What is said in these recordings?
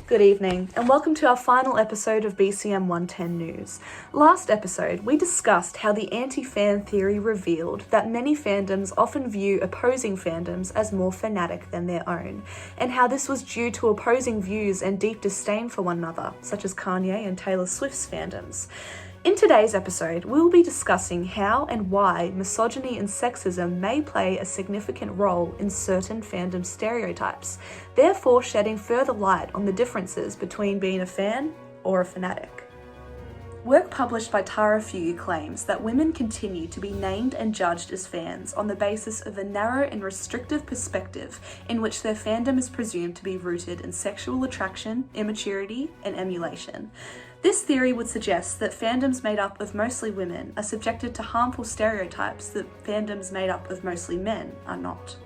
Good evening, and welcome to our final episode of BCM 110 News. Last episode, we discussed how the anti-fan theory revealed that many fandoms often view opposing fandoms as more fanatic than their own, and how this was due to opposing views and deep disdain for one another, such as Kanye and Taylor Swift's fandoms. In today's episode, we will be discussing how and why misogyny and sexism may play a significant role in certain fandom stereotypes, therefore shedding further light on the differences between being a fan or a fanatic. Work published by Tara Fugue claims that women continue to be named and judged as fans on the basis of a narrow and restrictive perspective in which their fandom is presumed to be rooted in sexual attraction, immaturity, and emulation. This theory would suggest that fandoms made up of mostly women are subjected to harmful stereotypes that fandoms made up of mostly men are not.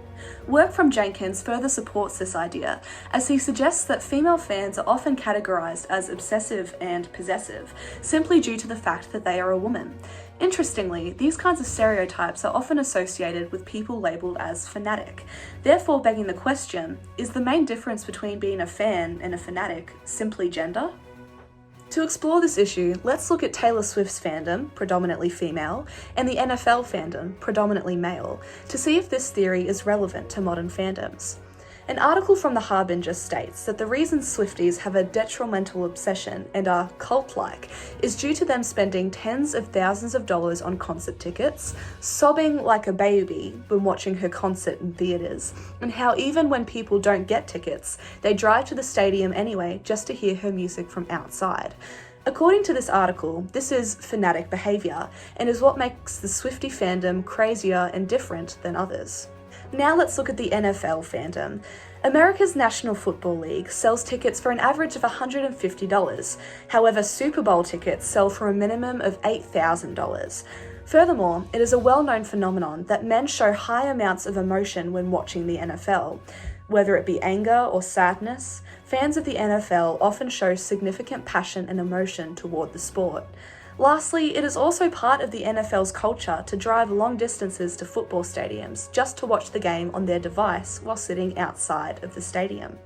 Work from Jenkins further supports this idea, as he suggests that female fans are often categorized as obsessive and possessive, simply due to the fact that they are a woman. Interestingly, these kinds of stereotypes are often associated with people labelled as fanatic, therefore begging the question, is the main difference between being a fan and a fanatic simply gender? To explore this issue, let's look at Taylor Swift's fandom, predominantly female, and the NFL fandom, predominantly male, to see if this theory is relevant to modern fandoms. An article from The Harbinger states that the reason Swifties have a detrimental obsession and are cult-like is due to them spending tens of thousands of dollars on concert tickets, sobbing like a baby when watching her concert in theatres, and how even when people don't get tickets, they drive to the stadium anyway just to hear her music from outside. According to this article, this is fanatic behaviour and is what makes the Swiftie fandom crazier and different than others. Now let's look at the NFL fandom. America's National Football League sells tickets for an average of $150. However, Super Bowl tickets sell for a minimum of $8,000. Furthermore, it is a well-known phenomenon that men show high amounts of emotion when watching the NFL. Whether it be anger or sadness, fans of the NFL often show significant passion and emotion toward the sport. Lastly, it is also part of the NFL's culture to drive long distances to football stadiums just to watch the game on their device while sitting outside of the stadium.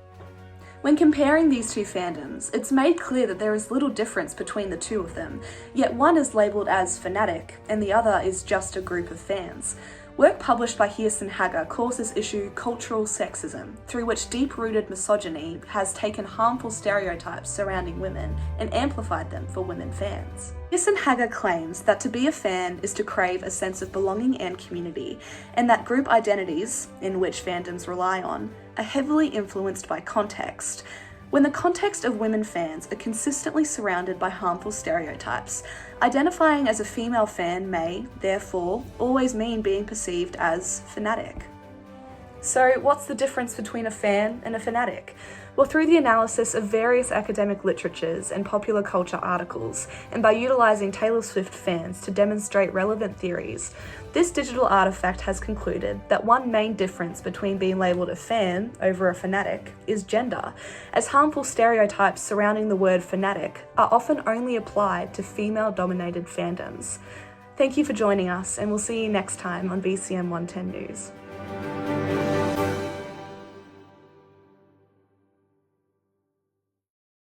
When comparing these two fandoms, it's made clear that there is little difference between the two of them, yet one is labelled as fanatic and the other is just a group of fans. Work published by Hearson Hager calls this issue cultural sexism, through which deep-rooted misogyny has taken harmful stereotypes surrounding women and amplified them for women fans. Hearson Hager claims that to be a fan is to crave a sense of belonging and community, and that group identities, in which fandoms rely on, are heavily influenced by context. When the context of women fans are consistently surrounded by harmful stereotypes, identifying as a female fan may, therefore, always mean being perceived as fanatic. So, what's the difference between a fan and a fanatic? Well, through the analysis of various academic literatures and popular culture articles, and by utilising Taylor Swift fans to demonstrate relevant theories, this digital artefact has concluded that one main difference between being labelled a fan over a fanatic is gender, as harmful stereotypes surrounding the word fanatic are often only applied to female-dominated fandoms. Thank you for joining us, and we'll see you next time on BCM 110 News.